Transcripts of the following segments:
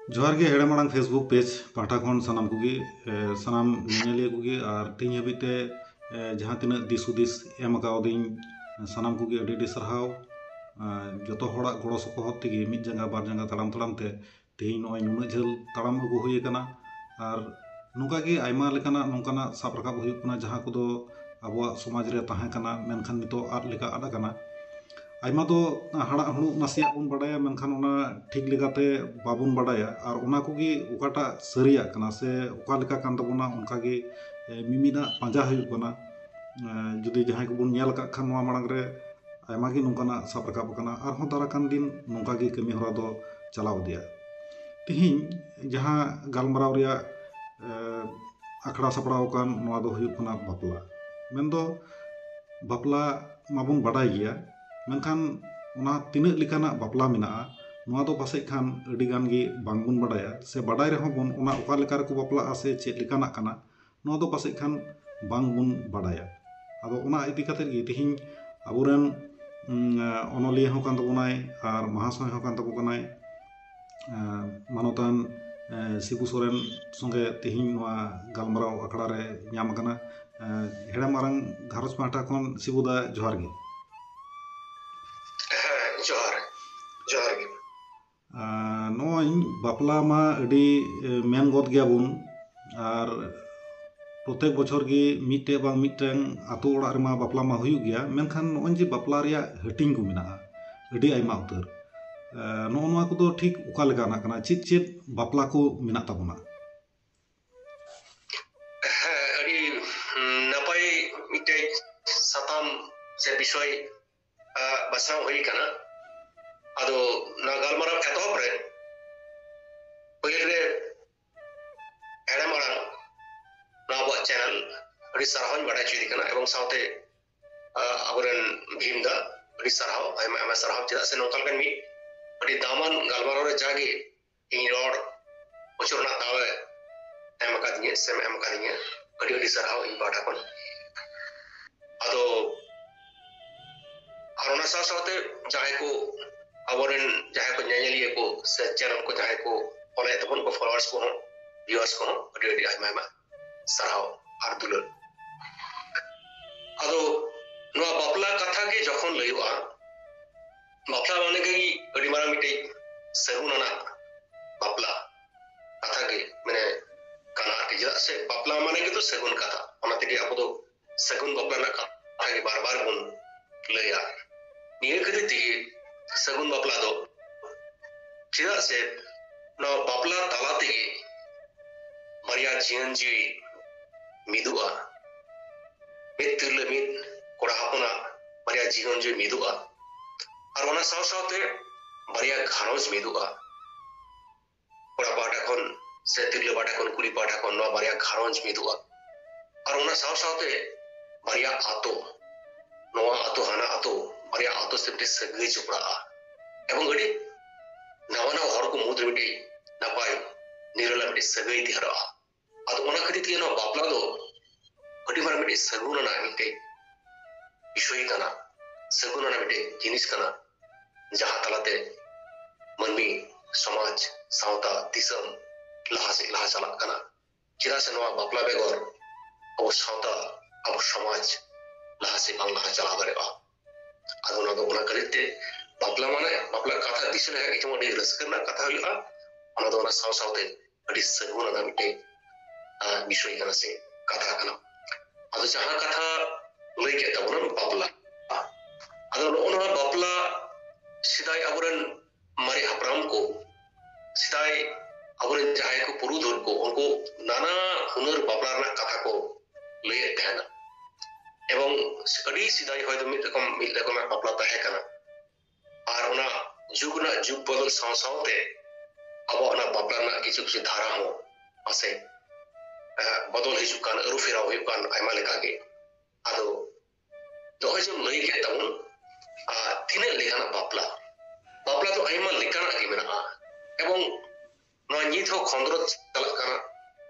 जोहार गे हेड़े माड़ांग Facebook page पाठा खन सानाम कुगी सानाम नेलिया कुगी और तीन हबीते जहाँ तीन दिस हुदिस एम कावदिन सानाम कुगी अडी अडी सरहाव जतो होड़ा गड़ो सपोहत तेगी मिद जंगा बार जंगा तड़ाम तड़ाम ते तेहिं नॉय नुना झेल तड़ाम अगु हुई कना और नुका गे आयमा लेकाना नोंकाना साब राकाब हुयुग कना जहाँ कुदो आबुआ समाज रे ताहें कना मेनखान नितो आद लेका आद कना आयमा दो हाड़ा हणु नासिया बन बड़ाया मेनखान ओना ठीक लेकाते बाबुन बड़ाया और ओना कुगी ओकाटा सरिया कना से ओका लेका कान तबोना उनका गे मिमिना पांजा हुयुग कना जुदी जहां को बन नेल का खान नोआ मांग रे आयमा गे नोंकाना साब राकाब कना आरहों दाराकान दिन नोंका गे कमी हरा दो चलाव दिया तिहिं जहां गालमराव रिया आखड़ा सपड़ाव कान नोआ दो हुयुग कना बापला मेनदो बापला माबुन बड़ाय गिया मेनखान ओना तिनाग लेकाना बापला मेना नोआ दो पासे खान अडी गान गे बांगबुन बड़ाया से बड़ाय रहो बन ओना ओका लेका रको बापला से चेद लेकाना काना नोआ दो पासे खान बांगबुन बड़ाया आदो ओना इदि काते गे तिहिं आबुरेन अनलिया हो कान तबोनाय आर महाशय हो कान तबो कनाय मानतान शिबू सोरेन संगे तिहिं नोआ गालमराव आखड़ा रे ᱧᱟᱢ ᱟᱠᱟᱱᱟ हेड़ा मारंग घारज पाटा खन शिबुदा जोहार गे जोहार जोहार गे नोय बापला मा अडी मेन गद गयाबुन और प्रत्येक बछर गे मिटे बांग मिटें आतो ओड़ा रेमा बापला मा हुयुग गया मेनखान नोय जे बापला रिया हटिंग को मेना अडी आयमा उतर नोआ नोआ को ठीक ओका लेका ना कना चित चित बापला को मेना ताबुना अडी नपाय मिटे साताम से विषय बसाव हुई कना आदो ना गालमराव एतहब रे पहिल रे हेड़ा माड़ांग ना अब चैनल अडी सरहाव बड़ा चुदी कना एवं साथे अबरन भीमदा अडी सरहाव आयमा आयमा सरहाव चेदा से नोकल कन मी अडी दामन गालमराव रे जागे इन रोड उचरना दावे एम कादिए सेम एम कादिए अडी अडी सरहाव इन बाटा कोन आदो आरोना साथे जाय को अबरन जाय को नेलिए को से चैनल को जाय को फॉलो तबन को फॉलोअर्स को व्यूअर्स को अडी अडी आयमा आयमा सरहाव आर दुलर आदो नो बापला कथा के जखन लयुआ बापला माने के अडी मारा मिटे सगुनाना बापला कथा के माने काना के जदा से बापला माने के तो सगुन कथा ओना तेगे अब दो सगुन बापला ना कथा के बार बार बन लया निये कदे तेगे सगुन बापला दो जदा से नो बापला ताला तेगे मरिया जीवन जी मिदुआ मित्र मिद कोड़ा हपना मरिया जीवन जी मिदुआ और ओना साव सावते मरिया घारोज मिदुआ कोड़ा बाटा कोन से तिरले बाटा कोन कुड़ी बाटा कोन नो मरिया घारोज मिदुआ और ओना साव सावते मरिया आतो नोआ आतो हाना आतो मरिया आतो से ते सगई चुपड़ा एवं गडी नवाना हर को मुद्र मिटे नपाय निरला मिटे सगई दिहरा अद ओना खदी के नो बापला दो अडी मार मिटे सगुना ना मिटे विषय कना सगुना ना मिटे जिनिस कना जहां तलाते मनमी समाज सावता दिसम लहा चला कना चिरा से नवा बापला बेगोर अब सावता अब समाज लहा से बांग लहा चला दरेबा अदोना दो ओना करिते बापला माने बापला कथा दिसले है कि मोडी रसकना कथा हुआ ओना दो ओना साव सावते अडी सगुना ना मिटे विषय कना से कथा कना अदो जहां कथा लई के तबन बापला अदो ओना बापला सिदाय अबरन मारे हपराम को सिदाय अबरन जाय को पुरुधुर को उनको नाना हुनर बापला ना कथा को लई देना एवं अडी सिदाय होय तो मिद रकम बापला ताहे कना और ओना जुगना जुग बदल साव सावते अब ओना बापला ना किछु किछु धारा हो आसे बदल हिजुकान अरु फेराव हुकान आयमा लेका के आदो दोय जो लई के तबन तिने लेकाना बापला बापला तो आयमा लेकाना के मेना एवं नो नित हो खंद्र चला काना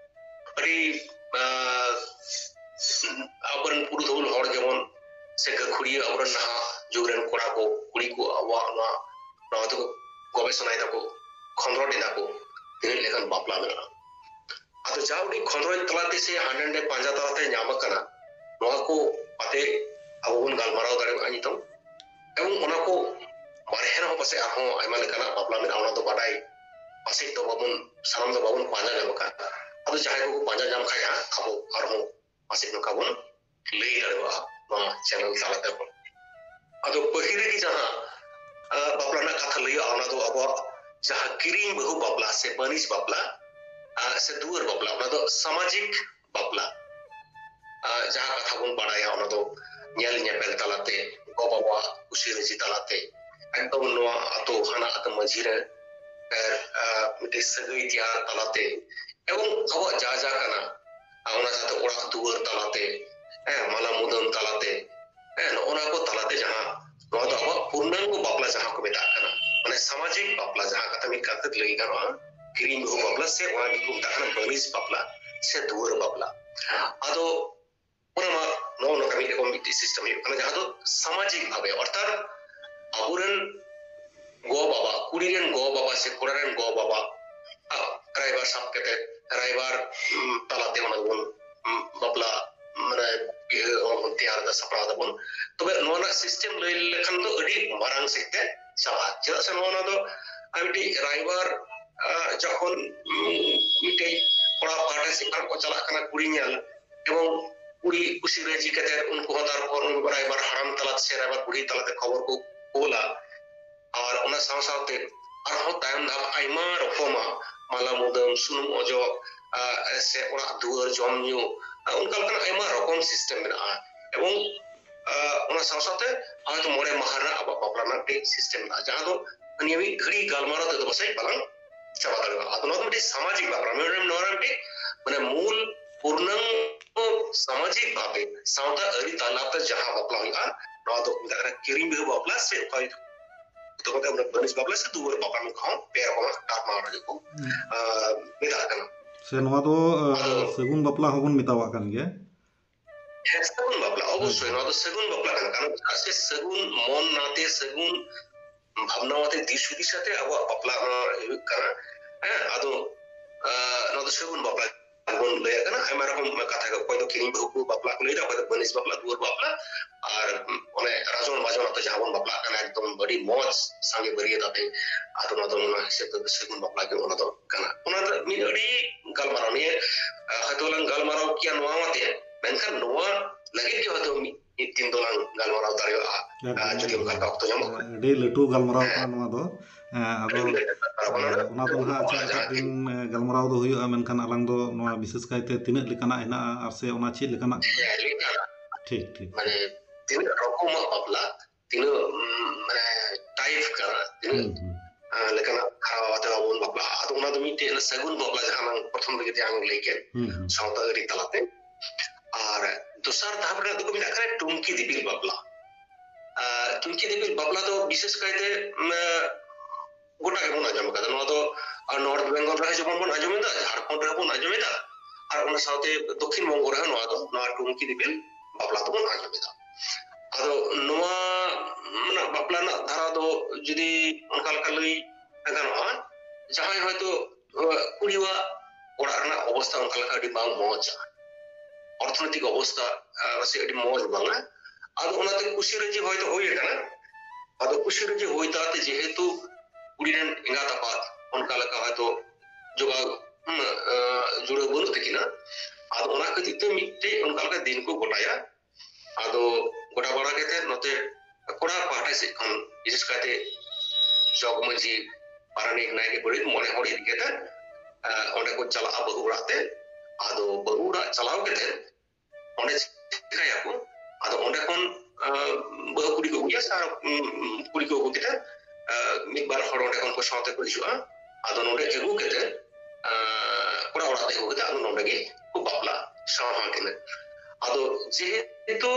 अडी अबरन पुरुधुल हर जेमन से गखुड़ी अबरन ना जुगरन कोड़ा को कुड़ी को आवा ना तो गवेषणा तको खंद्र दिना को ᱛᱤᱱᱟᱹᱜ ᱞᱮᱠᱟᱱ ᱵᱟᱯᱞᱟ ᱢᱮᱱᱟᱜᱼᱟ ᱟᱫᱚ ᱡᱟᱣᱰᱤ ᱠᱷᱚᱸᱫᱽᱨᱚᱡ ᱛᱟᱞᱟᱛᱮ ᱥᱮ ᱦᱟᱸᱰᱮ ᱱᱟᱰᱮ ᱯᱟᱸᱡᱟ ᱛᱟᱞᱟᱛᱮ ᱧᱟᱢ ᱟᱠᱟᱱᱟ ᱱᱚᱣᱟ ᱠᱚ ᱟᱛᱮ ᱟᱵᱚ ᱵᱚᱱ ᱜᱟᱞᱢᱟᱨᱟᱣ ᱫᱟᱲᱮᱭᱟᱜᱼᱟ ᱱᱤᱛᱚᱝ ᱮᱵᱚᱝ ᱚᱱᱟ ᱠᱚ ᱵᱟᱨᱦᱮ ᱨᱮᱦᱚᱸ ᱯᱟᱥᱮᱡ ᱟᱨᱦᱚᱸ ᱟᱭᱢᱟ ᱞᱮᱠᱟᱱᱟᱜ ᱵᱟᱯᱞᱟ ᱢᱮᱱᱟᱜᱼᱟ ᱚᱱᱟ ᱫᱚ ᱵᱟᱰᱟᱭ ᱯᱟᱥᱮᱡ ᱫᱚ ᱵᱟᱵᱚᱱ ᱥᱟᱱᱟᱢ ᱫᱚ ᱵᱟᱵᱚᱱ ᱯᱟᱸᱡᱟ ᱧᱟᱢ ᱟᱠᱟᱫᱟ ᱟᱫᱚ ᱡᱟᱦᱟᱸᱭ ᱠᱚᱠᱚ ᱯᱟᱸᱡᱟ ᱧᱟᱢ ᱠᱷᱟᱡ ᱟᱵᱚ ᱟᱨᱦᱚᱸ ᱯᱟᱥᱮᱡ ᱱᱚᱝᱠᱟ ᱵᱚᱱ ᱞᱟᱹᱭ ᱫᱟᱲᱮᱭᱟᱜᱼᱟ ᱱᱚᱣᱟ ᱪᱮᱱᱮᱞ ᱛᱟᱞᱟᱛᱮ ᱦᱚᱸ ᱟᱫᱚ ᱯᱟᱹᱦᱤᱞ ᱨᱮᱜᱮ ᱡᱟᱦᱟᱸ ᱵᱟᱯᱞᱟ ᱨᱮᱱᱟᱜ ᱠᱟᱛᱷᱟ ᱞᱟᱹᱭᱚᱜᱼᱟ ᱚᱱᱟ ᱫᱚ ᱟᱵᱚᱣᱟᱜ ᱡᱟᱦᱟᱸ ᱠᱤᱨᱤᱧ ᱵᱟᱹᱦᱩ ᱵᱟᱯᱞᱟ ᱥᱮ ᱵᱟᱹᱱᱤᱡ ᱵᱟᱯᱞᱟ ᱥᱮ ᱫᱩᱣᱟᱹᱨ ᱵᱟᱯᱞᱟ ᱚᱱᱟ ᱫᱚ ᱥᱟᱢᱟᱡᱤᱠ ᱵᱟᱯᱞᱟ ᱡᱟᱦᱟᱸ ᱠᱟᱛᱷᱟ ᱵᱚᱱ ᱵᱟᱲᱟᱭᱟ ᱚᱱᱟ ᱫᱚ ᱧᱮᱞ ᱧᱮᱯᱮᱞ ᱛᱟᱞᱟᱛᱮ ᱜᱚ ᱵᱟᱵᱟ ᱠᱩᱥᱤ ᱨᱟᱹᱡᱤ ᱛᱟᱞᱟᱛᱮ ᱮᱠᱫᱚᱢ ᱱᱚᱣᱟ ᱟᱛᱳ ᱦᱟᱱᱟ ᱟᱛᱳ ᱢᱟᱺᱡᱷᱤ ᱨᱮ ᱢᱤᱫᱴᱮᱡ ᱥᱟᱹᱜᱟᱹᱭ ᱛᱮᱭᱟᱨ ᱛᱟᱞᱟᱛᱮ ᱮᱵᱚᱝ ᱟᱵᱚᱣᱟᱜ ᱡᱟ ᱡᱟ ᱠᱟᱱᱟ ᱚᱱᱟ ᱥᱟᱶᱛᱮ ᱚᱲᱟᱜ ᱫᱩᱣᱟᱹᱨ ᱛᱟᱞᱟᱛᱮ ᱢᱟᱞᱟ ᱢᱩᱫᱟᱹᱢ ᱛᱟᱞᱟᱛᱮ ᱱᱚᱜᱼᱚ ᱱᱚᱣᱟ ᱠᱚ ᱛᱟᱞᱟᱛᱮ ᱡᱟᱦᱟᱸ ᱱᱚᱣᱟ ᱫᱚ ᱟᱵᱚᱣᱟᱜ ᱯᱩᱨᱱᱟᱝᱜᱚ ᱵᱟᱯᱞᱟ ᱡᱟᱦᱟᱸ ᱠᱚ ᱢᱮᱛᱟᱜ ᱠᱟᱱᱟ ᱢᱟᱱᱮ ᱥᱟᱢᱟᱡᱤᱠ ᱵᱟᱯᱞᱟ ᱡᱟᱦᱟᱸ ᱠᱟᱛᱷᱟ ᱢᱤᱫ ᱠᱟᱛᱷᱟ ᱞᱟᱹᱭ ᱜᱟᱱᱚᱜᱼᱟ ᱠᱤᱨᱤᱧ ᱵᱟᱹᱦᱩ ᱵᱟᱯᱞᱟ ᱥᱮ ᱚᱱᱟ ᱜᱮᱠᱚ ᱢᱮᱛᱟᱜ ᱠᱟᱱᱟ ᱵᱟᱹᱱᱤᱡ ᱵᱟᱯᱞᱟ ᱥᱮ ᱫᱩᱣᱟᱹᱨ ᱵᱟᱯᱞᱟ ᱟᱫᱚ ᱚᱱᱟ ᱢᱟ ᱱᱚᱜᱼᱚ ᱱᱚᱝᱠᱟ ᱢᱤᱫ ᱨᱚᱠᱚᱢ ᱢᱤᱫᱴᱤᱡ ᱥᱤᱥᱴᱮᱢ ᱦᱩᱭᱩᱜ ᱠᱟᱱᱟ ᱡᱟᱦᱟᱸ ᱫᱚ ᱥᱟᱢᱟᱡᱤᱠ ᱵᱷᱟᱵᱮ ᱚᱨᱛᱷᱟᱛ ᱟᱵᱚᱨᱮᱱ ᱜᱚ ᱵᱟᱵᱟ ᱠᱩᱲᱤ ᱨᱮᱱ ᱜᱚ ᱵᱟᱵᱟ ᱥᱮ ᱠᱚᱲᱟ ᱨᱮᱱ ᱜᱚ ᱵᱟᱵᱟ ᱨᱟᱭᱵᱟᱨ ᱥᱟᱵ ᱠᱟᱛᱮ ᱨᱟᱭᱵᱟᱨ ᱛᱟᱞᱟᱛᱮ ᱚᱱᱟ ᱵᱚᱱ ᱵᱟᱯᱞᱟ ᱢᱟᱱᱮ ᱵᱚᱱ ᱛᱮᱭᱟᱨ ᱫᱟ ᱥᱟᱯᱲᱟᱣ ᱫᱟᱵᱚᱱ ᱛᱚᱵᱮ ᱱᱚᱣᱟ ᱨᱮᱱᱟᱜ ᱥᱤᱥᱴᱮᱢ ᱞᱟᱹᱭ ᱞᱮᱠᱷᱟᱱ ᱫᱚ ᱟᱹᱰᱤ ᱢᱟᱨᱟᱝ ᱥᱮᱫ ᱛᱮ ᱪᱟᱞᱟᱜᱼᱟ ᱪᱮᱫᱟᱜ ᱥᱮ ᱱᱚᱣᱟ ᱫᱚ ᱢᱤᱫᱴᱤᱡ ᱨᱟᱭᱵᱟᱨ যখন মিটেই কড়া পাহাড়ে সেখানে কো চালাক কানা কুড়ি ñal এবং কুড়ি খুশি রাজি কাতে উনকো তারপর রাইবার হারাম তালাত সে রাইবার কুড়ি তালাতে খবর কো কোলা আর ওনা সাও সাওতে আরহᱚᱸ তায়ম ধাপ আইমা রকমা মালা মুদাম সুনুম অজো সে ওড়াᱜ দুয়ার জম ᱧᱩ ᱚᱱᱠᱟ ᱞᱮᱠᱟᱱ ᱟᱭᱢᱟ ᱨᱚᱠᱚᱢ ᱥᱤᱥᱴᱮᱢ ᱢᱮᱱᱟᱜᱼᱟ এবং ᱚᱱᱟ ᱥᱟᱶ ᱥᱟᱶᱛᱮ ᱦᱚᱭᱛᱚ ᱢᱚᱬᱮ ᱢᱟᱦᱟ ᱨᱮᱱᱟᱜ ᱟᱵᱚᱣᱟᱜ ᱵᱟᱯᱞᱟ ᱨᱮᱱᱟᱜ ᱢᱤᱫᱴᱮᱡ ᱥᱤᱥᱴᱮᱢ ᱢᱮᱱᱟᱜᱼᱟ ᱡᱟᱦᱟᱸ ᱫᱚ ᱱᱤᱭᱟᱹ ᱢᱤᱫ ᱜᱷᱟᱹᱲᱤ ᱜᱟᱞᱢᱟᱨᱟᱣ ᱛᱮᱫᱚ ᱯᱟᱥᱮᱡ ᱵᱟᱞᱟᱝ ᱪᱟᱵᱟ ᱫᱟᱲᱮᱭᱟᱜᱼᱟ ᱟᱫᱚ ᱱᱚᱣᱟ ᱫᱚ ᱢᱤᱫᱴᱮᱡ ᱥᱟᱢᱟᱡᱤᱠ ᱵᱟᱯᱞᱟ ᱱᱚᱣᱟ ᱢᱤᱫᱴᱮᱡ ᱢᱟᱱᱮ ᱢূᱞ ᱯᱩᱨᱱᱟᱝᱜᱚ ᱥᱟᱢᱟᱡᱤক ᱵᱷᱟᱵᱮ ᱥᱟᱶᱛᱟ ᱟᱹᱨᱤ ᱛᱟᱞᱟᱛᱮ ᱡᱟᱦᱟᱸ ᱵᱟᱯᱞᱟ ᱦᱩᱭᱩᱜᱼᱟ ᱱᱚᱣᱟ ᱫᱚ ᱢᱮᱛᱟᱜ ᱠᱟᱱᱟ ᱠᱤᱨᱤᱧ ᱵᱟᱹᱦᱩ ᱵᱟᱯᱞᱟ ᱥᱮ ᱚᱠᱟ ᱛᱚ ᱢᱟᱱᱮ ᱵᱟᱹᱱᱤᱡ ᱵᱟᱯᱞᱟ ᱥᱮ ᱫᱩᱣᱟᱹᱨ ᱵᱟᱯᱞᱟ ᱱᱚᱝᱠᱟ ᱯᱮ ᱨᱚᱠᱚᱢᱟᱜ ᱰᱟᱠᱢᱟᱣ ᱨᱮᱜᱮ ᱠᱚ ᱢᱮᱛᱟᱜ ᱠᱟᱱᱟ ᱥᱮ ᱱᱚᱣᱟ ᱫᱚ ᱥᱟᱹᱜᱩᱱ ᱵᱟᱯᱞᱟ ᱦᱚᱸᱵᱚᱱ ᱢᱮᱛᱟᱣᱟᱜ ᱠᱟᱱ ᱜᱮᱭᱟ ᱥᱟᱹᱜᱩᱱ ᱵᱟᱯᱞᱟ ᱚᱵᱚᱥᱥᱳᱭ ᱱᱚᱣᱟ ᱫᱚ ᱥᱟᱹᱜᱩᱱ ᱵᱟᱯᱞᱟ ᱠᱟᱱᱟ ᱠᱟᱨᱚᱱ ᱥᱮ ᱥᱟᱹᱜᱩᱱ ᱢᱚᱱ ᱱᱟᱛᱮ ᱥᱟᱹᱜᱩᱱ ভাবনা মতে দিশ হুদিস সাথে আবার বাপলা ᱦᱩᱭᱩᱜ ᱠᱟᱱᱟ ᱟᱫᱚ ᱱᱚᱣᱟ ᱫᱚ ᱥᱟᱹᱜᱩᱱ ᱵᱟᱯᱞᱟ ᱵᱚᱱ ᱞᱟᱹᱭᱟᱜ ᱠᱟᱱᱟ ᱟᱭᱢᱟ ᱨᱚᱠᱚᱢ ᱠᱟᱛᱷᱟ ᱜᱮ ᱚᱠᱚᱭ ᱫᱚ ᱠᱤᱨᱤᱧ ᱵᱟᱹᱦᱩ ᱠᱚ ᱵᱟᱯᱞᱟ ᱠᱚ ᱞᱟᱹᱭᱫᱟ ᱚᱠᱚᱭ ᱫᱚ ᱵᱟᱹᱱᱤᱡ ᱵᱟᱯᱞᱟ ᱫᱩᱣᱟᱹᱨ ᱵᱟᱯᱞᱟ ᱟᱨ ᱚᱱᱮ ᱨᱟᱡᱚᱱ ᱵᱟᱡᱚᱱ ᱟᱛᱮ ᱡᱟᱦᱟᱸ ᱵᱚᱱ ᱵᱟᱯᱞᱟᱜ ᱠᱟᱱᱟ ᱮᱠᱫᱚᱢ ᱟᱹᱰᱤ ᱢᱚᱡᱽ ᱥᱟᱸᱜᱮ ᱵᱟᱹᱨᱭᱟᱹᱛ ᱟᱛᱮ ᱟᱫᱚ ᱱᱚᱣᱟ ᱫᱚ ᱚᱱᱟ ᱦᱤᱥᱟᱹᱵ ᱛᱮ ᱥᱟᱹᱜᱩᱱ ᱵᱟᱯᱞᱟ ᱜᱮ ᱚᱱᱟ ᱫᱚ ᱠᱟᱱᱟ ᱚᱱᱟ ᱫᱚ ᱢᱤᱫ ᱟᱹᱰᱤ ᱜᱟᱞᱢᱟᱨᱟᱣ ᱱᱤᱭᱟᱹ ᱦᱚᱭᱛᱚ ᱞᱟᱝ ᱜᱟᱞᱢᱟᱨᱟw ᱠᱮᱭᱟ ᱱᱚᱣᱟ ᱢᱟᱛᱮ ᱢᱮᱱᱠᱷᱟᱱ ᱱᱚᱣᱟ ᱞᱟᱹᱜᱤᱫ ᱜᱮ ᱦᱚᱭᱛᱚ ᱢᱤᱫ ᱫᱤᱱ ᱫᱚᱞᱟᱝ ᱜᱟᱞᱢᱟᱨᱟw ᱫᱟᱲᱮᱭᱟᱜᱼᱟ ᱡᱩᱫᱤ ᱚᱱᱠᱟ ᱚᱠᱛᱚ ᱧᱟᱢᱚᱜ ᱟᱹᱰᱤ ᱞᱟᱹᱴᱩ ᱜᱟᱞᱢᱟᱨᱟw ᱠᱟᱱᱟ ᱱᱚᱣᱟ ᱫᱚ ᱟᱫᱚ ᱚᱱᱟ ᱫᱚ ᱱᱟᱦᱟᱜ ᱟᱪᱪᱷᱟ ᱮᱴᱟᱜ ᱫᱤᱱ ᱜᱟᱞᱢᱟᱨᱟw ᱫᱚ ᱦᱩᱭᱩᱜᱼᱟ ᱢᱮᱱᱠᱷᱟᱱ ᱟᱞᱟᱝ ᱫᱚ ᱱᱚᱣᱟ ᱵᱤᱥᱮᱥ ᱠᱟᱭᱛᱮ ᱛᱤᱱᱟᱹᱜ ᱞᱮᱠᱟᱱᱟᱜ ᱦᱮᱱᱟᱜᱼᱟ ᱟᱨ ᱥᱮ ᱚᱱᱟ ᱪᱮᱫ ᱞᱮᱠᱟᱱᱟᱜ ᱴᱷᱤᱠ ᱴᱷᱤক মানে তিনটা রকমাᱜ বাপলা তিনটা মানে টাইপ কানা তিনটা লেকাᱱᱟᱜ ᱠᱷᱟᱣᱟᱛᱮ ᱵᱟᱵᱚᱱ ᱵᱟᱯᱞᱟ ᱟᱫᱚ ᱚᱱᱟ ᱫᱚ ᱢᱤᱫᱴᱮᱡ ᱥᱟᱹᱜᱩᱱ ᱵᱟᱯᱞᱟ ᱡᱟᱦᱟᱸ ᱯᱨᱚᱛᱷᱚᱢ ᱨᱮᱜᱮ ᱡᱟᱦᱟᱸ ᱞᱟᱹᱭ ᱠᱮᱫ ᱥᱟᱶᱛᱟ ᱟᱹᱨᱤ ᱛᱟᱞᱟᱛᱮ ᱟᱨ ᱫᱚᱥᱟᱨ ᱫᱷᱟᱯ ᱨᱮ ᱫᱚᱠᱚ ᱢᱮᱛᱟᱜ ᱠᱟᱱᱟ ᱴᱩᱝᱠᱤ ᱫᱤᱯᱤᱞ ᱵᱟᱯᱞᱟ ᱴᱩᱝᱠᱤ ᱫᱤᱯᱤᱞ ᱵᱟᱯᱞᱟ ᱫᱚ ᱵᱤᱥᱮᱥ ᱠᱟᱭᱛᱮ গোটা ᱜᱮᱵᱚᱱ ᱟᱸᱡᱚᱢ ᱟᱠᱟᱫᱟ ᱱᱚᱣᱟ ᱫᱚ ᱱᱚᱨᱛᱷ ᱵᱮᱝᱜᱚᱞ ᱨᱮ ᱡᱮᱢᱚᱱ ᱵᱚᱱ ᱟᱸᱡᱚᱢᱮᱫᱟ ᱡᱷᱟᱲᱠᱷᱚᱸᱰ ᱨᱮ ᱵᱚᱱ ᱟᱸᱡᱚᱢᱮᱫᱟ ᱟᱨ ᱚᱱᱟ ᱥᱟᱶᱛᱮ ᱫᱚᱠᱷᱤᱱ ᱵᱚᱝᱜᱚ ᱨᱮ ᱱᱚᱣᱟ ᱫᱚ ᱱᱚᱣᱟ ᱴᱩᱝᱠᱤ ᱫᱤᱯᱤᱞ ᱵᱟᱯᱞᱟ ᱫᱚᱵᱚᱱ ᱟᱸᱡᱚᱢᱮᱫᱟ ᱟᱫᱚ ᱱᱚᱣᱟ ᱨᱮᱱᱟᱜ ᱵᱟᱯᱞᱟ ᱨᱮᱱᱟᱜ ᱫᱷᱟᱨᱟ ᱫᱚ ᱡᱩᱫᱤ ᱚᱱᱠᱟ ᱞᱮᱠᱟ ᱞᱟᱹᱭ ᱜᱟᱱᱚᱜᱼᱟ ᱡᱟᱦᱟᱸᱭ ᱦᱚᱭᱛᱚ ᱠᱩᱲᱤᱣᱟᱜ ᱚᱲᱟᱜ ᱨᱮᱱᱟᱜ ᱚᱵᱚᱥᱛᱷᱟ ᱚᱱᱠᱟ ᱞᱮᱠᱟ ᱟᱹᱰᱤ ᱵᱟᱝ ᱢᱚᱡᱽᱟ অর্থনৈতিক অবস্থা সে আᱹᱰᱤ মজ বাংলা আদো ওনাতে খুশি রাজি হয়তো হয়ে কানা আদো খুশি রাজি হইতাতে যেহেতু কুড়িরেন এঙ্গাত আপাত অনকা লেকা হয়তো যোগা জুড়ে বলু থাকিনা আদো ওনা খাতির তে মিটে অনকা লেকা দিন কো গোটায়া আদো গোটা বাড়া কেতে নতে কোড়া পাহাড়ে সে খন বিশেষ কাতে জগ মাঝি পারানিক নাইকে বড়ি মনে হড়ি কেতে অনেক ko চালা বহু রাতে ᱟᱫᱚ ᱵᱟᱹᱦᱩ ᱚᱲᱟᱜ ᱪᱟᱞᱟᱣ ᱠᱟᱛᱮ ᱚᱸᱰᱮ ᱪᱤᱠᱟᱹᱭᱟᱠᱚ ᱟᱫᱚ ᱚᱸᱰᱮ ᱠᱷᱚᱱ ᱵᱟᱹᱦᱩ ᱠᱩᱲᱤ ᱠᱚ ᱟᱹᱜᱩᱭᱟ ᱟᱨ ᱠᱩᱲᱤ ᱠᱚ ᱟᱹᱜᱩ ᱠᱟᱛᱮ ᱢᱤᱫ ᱵᱟᱨ ᱦᱚᱲ ᱚᱸᱰᱮ ᱠᱷᱚᱱ ᱠᱚ ᱥᱟᱶᱛᱮ ᱠᱚ ᱦᱤᱡᱩᱜᱼᱟ ᱟᱫᱚ ᱱᱚᱰᱮ ᱟᱹᱜᱩ ᱠᱟᱛᱮ ᱠᱚᱲᱟ ᱚᱲᱟᱜ ᱛᱮ ᱟᱹᱜᱩ ᱠᱟᱛᱮ ᱟᱫᱚ ᱱᱚᱰᱮ ᱜᱮ ᱠᱚ ᱵᱟᱯᱞᱟ ᱥᱟᱶᱦᱟ ᱠᱤᱱᱟ ᱟᱫᱚ ᱡᱮᱦᱮᱛᱩ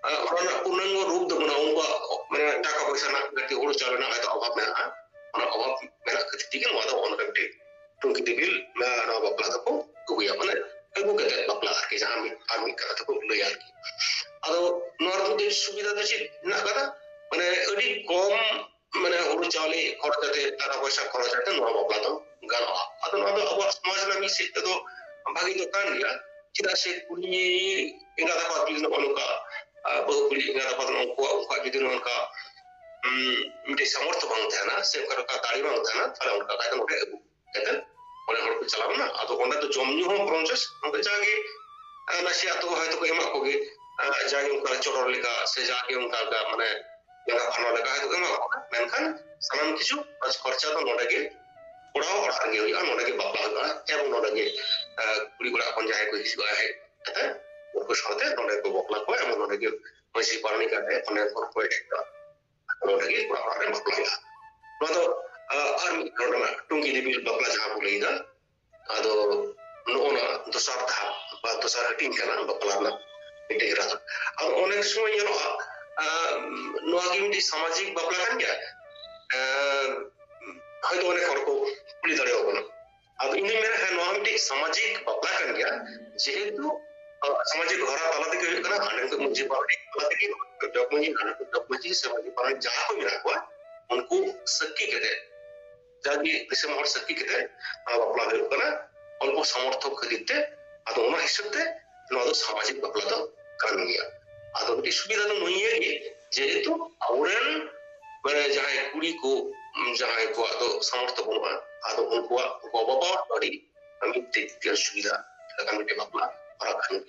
ᱚᱱᱟ ᱯᱩᱨᱱᱟᱝᱜᱚ ᱨᱩᱯ ᱫᱚ ᱵᱟᱹᱱᱩᱜᱼᱟ ᱩᱱᱠᱩᱣᱟᱜ ᱢᱟᱱᱮ ᱴᱟᱠᱟ ᱯᱚᱭᱥᱟ ᱨᱮᱱᱟᱜ ᱜᱟᱛᱮ ᱦᱩᱲᱩ ᱪᱟᱣᱞᱮ ᱨᱮᱱᱟᱜ ᱦᱚᱭᱛᱚ ᱚᱵᱷᱟᱵ ᱢᱮᱱᱟᱜᱼᱟ ᱚᱱᱟ ᱚᱵᱷᱟᱵ ᱢᱮᱱᱟᱜ ᱠᱷᱟᱹᱛᱤᱨ ᱛᱮᱜᱮ ᱱᱚᱣᱟ ᱫᱚ ᱚᱱᱠᱟ ᱢᱤᱫᱴᱮᱡ ᱴᱩᱝᱠᱤ ᱫᱤᱯᱤᱞ ᱱᱚᱣᱟ ᱵᱟᱯᱞᱟ ᱫᱚᱠᱚ ᱟᱹᱜᱩᱭᱟ ᱢᱟᱱᱮ ᱟᱹᱜᱩ ᱠᱟᱛᱮ ᱵᱟᱯᱞᱟ ᱟᱨᱠᱤ ᱡᱟᱦᱟᱸ ᱟᱨ ᱢᱤᱫ ᱠᱟᱛᱷᱟ ᱛᱮᱠᱚ ᱞᱟᱹᱭᱟ ᱟᱨᱠᱤ ᱟᱫᱚ ᱱᱚᱣᱟ ᱨᱮᱫᱚ ᱥᱩᱵᱤᱫᱷᱟ ᱫᱚ ᱪᱮᱫ ᱢᱮᱱᱟᱜ ᱟᱠᱟᱫᱟ ᱢᱟᱱᱮ ᱟᱹᱰᱤ ᱠᱚᱢ ᱢᱟᱱᱮ ᱦᱩᱲᱩ ᱪᱟᱣᱞᱮ ᱠᱷᱚᱨᱪ ᱠᱟᱛᱮ ᱴᱟᱠᱟ ᱯᱚᱭᱥᱟ ᱠᱷᱚᱨᱪ ᱠᱟᱛᱮ ᱱᱚᱣᱟ ᱵᱟᱯᱞᱟ ᱫᱚ ᱜᱟᱱᱚᱜᱼᱟ ᱟᱫᱚ ᱱᱚᱣᱟ ᱫᱚ ᱟᱵᱚᱣᱟᱜ ᱥᱚᱢᱟᱡᱽ ᱨᱮᱱᱟᱜ ᱢᱤᱫ ᱥᱮᱫ ᱛᱮᱫᱚ ᱵᱷᱟᱜᱤ ᱫᱚ ᱠᱟᱱ ᱜᱮᱭᱟ ᱪᱮᱫᱟᱜ ᱥᱮ ᱠᱩᱲᱤ ᱮᱸᱜᱟᱛ ᱟᱯᱟᱛ ᱡᱩᱫᱤ ᱱᱚᱜᱼᱚ ᱱᱚᱝᱠᱟ ᱵᱟᱹᱦᱩ ᱠᱩᱲᱤ ᱮᱸᱜᱟᱛ ᱟᱯᱟᱛ ᱩᱱᱠᱩᱣᱟᱜ ᱡᱩᱫᱤ ᱱᱚᱝᱠᱟ ᱢᱤᱫᱴᱮᱡ ᱥᱟᱢᱚᱨᱛᱷᱚ ᱵᱟᱝ ᱛᱟᱦᱮᱱᱟ ᱥᱮ ᱚᱱᱠᱟ ᱞᱮᱠᱟ ᱫᱟᱲᱮ ᱵᱟᱝ ᱛᱟᱦᱮᱱᱟ ᱛᱟᱦᱞᱮ ᱚᱱᱠᱟ ᱠᱟᱭᱛᱮ ᱱᱚᱰᱮ ᱟᱹᱜᱩ ᱠᱟᱛᱮᱫ ᱚᱸᱰᱮ ᱦᱚᱲ ᱠᱚ ᱪᱟᱞᱟᱣᱱᱟ ᱟᱫᱚ ᱚᱸᱰᱮ ᱫᱚ ᱡᱚᱢ ᱧᱩ ᱦᱚᱸ ᱵᱚᱨᱚᱝᱪᱚᱥ ᱚᱸᱰᱮ ᱡᱟᱜᱮ ᱱᱟᱥᱮᱭᱟᱜ ᱫᱚ ᱦᱚᱭᱛᱳ ᱠᱚ ᱮᱢᱟ ᱠᱚᱜᱮ ᱡᱟᱜᱮ ᱚᱱᱠᱟ ᱪᱚᱰᱚᱨ ᱞᱮᱠᱟ ᱥᱮ ᱡᱟᱜᱮ ᱚᱱᱠᱟ ᱢᱟᱱᱮ ᱡᱟᱸᱜᱟ ᱯᱷᱟᱱᱟ ᱞᱮᱠᱟ ᱦᱚᱭᱛᱳ ᱠᱚ ᱮᱢᱟ ᱠᱚᱣᱟ ᱢᱮᱱᱠᱷᱟन ᱥᱟᱱᱟᱢ ᱠᱤᱪᱷᱩ ᱠᱷᱚᱨᱪᱟ ᱫᱚ ᱱᱚᱰᱮ ᱜᱮ ᱠᱚᱲᱟ ᱚᱲᱟᱜ ᱨᱮᱜᱮ ᱦᱩᱭᱩᱜᱼᱟ ᱱᱚᱰᱮ ᱜᱮ ᱵᱟᱯᱞᱟ ᱦᱩᱭᱩᱜᱼᱟ ᱮᱵᱚᱝ ᱱᱚᱰᱮ ᱜᱮ ᱠᱩᱲᱤ ᱚᱲᱟᱜ ᱠᱷᱚᱱ ᱡᱟᱦᱟᱸᱭ ᱠᱚ ᱦᱤᱡᱩᱜᱼᱟ ᱦᱮᱡ ᱠᱟᱛᱮ ᱩᱱᱠᱩ ᱥᱟᱶᱛᱮ ᱱᱚᱰᱮ ᱠᱚ ᱵᱟᱯᱞᱟ ᱠᱚᱣᱟ ᱮᱵᱚᱝ ᱱᱚᱰᱮ ᱜᱮ ᱢᱟᱹᱡᱷᱤ ᱯᱟᱨᱟᱱᱤᱠ ᱠᱟᱛᱮ ᱚᱸᱰᱮ ᱠᱷᱚᱱ ᱠᱚ ᱮᱰᱮᱠᱟ ᱱᱚᱰᱮ ᱜᱮ ᱠᱚᱲᱟ ᱚᱲᱟᱜ ᱨᱮ ᱵᱟᱯᱞᱟ ᱦᱩᱭᱩᱜᱼᱟ ᱱᱚᱣᱟ ᱫᱚ ᱟᱨ ᱢᱤᱫ ᱱᱚᱰᱮᱱᱟᱜ ᱴᱩᱝᱠᱤ ᱫᱤᱯᱤᱞ ᱵᱟᱯᱞᱟ ᱡᱟᱦᱟᱸ ᱠᱚ ᱞᱟᱹᱭᱫᱟ ᱟᱫᱚ ᱱᱚᱜᱼᱚᱱᱟ ᱫᱚᱥᱟᱨ ᱫᱷᱟᱯ ᱵᱟ ᱫᱚᱥᱟর ᱦᱟᱹᱴᱤᱧ ᱠᱟᱱᱟ ᱵᱟᱯᱞᱟ ᱨᱮᱱᱟᱜ ᱢᱤᱫᱴᱮᱡ ᱨᱟᱦᱟ ᱟᱫᱚ ᱚনেক সময় ᱧᱮᱞᱚᱜᱼᱟ ᱱᱚᱣᱟ ᱜᱮ ᱢᱤᱫᱴᱮᱡ ᱥᱟᱢᱟᱡᱤক ᱵᱟᱯᱞᱟ ᱠᱟᱱ ᱜᱮᱭᱟ হয়তো অনেক হড় কো কুলি দাঁড়িয়ে হবো না আর ইনি মেরে হ্যাঁ নয় মিটি সামাজিক বাপলা কান গিয়া যেহেতু সামাজিক ঘরা তালা থেকে হয়ে কানা হান্ডেন কো মুজি পাউডি তালা থেকে ডকুমেন্ট হান্ডেন কো ডকুমেন্ট সামাজিক পাউডি যাহা কো মেরা কোয়া উনকো সক্কি কেতে যাগি দিসম হড় সক্কি কেতে বাপলা হয়ে কানা অল্প সমর্থক খদিতে আদো ওনা হিসেবে নয় সামাজিক বাপলা তো কান গিয়া আদো মিটি সুবিধা তো নইয়ে গে যেহেতু আউরেন মানে যাহাই কুড়ি কো jahay ko ado samortho banu'a ado unkuwa baba adi ami tektir subidah kami de bapla parakan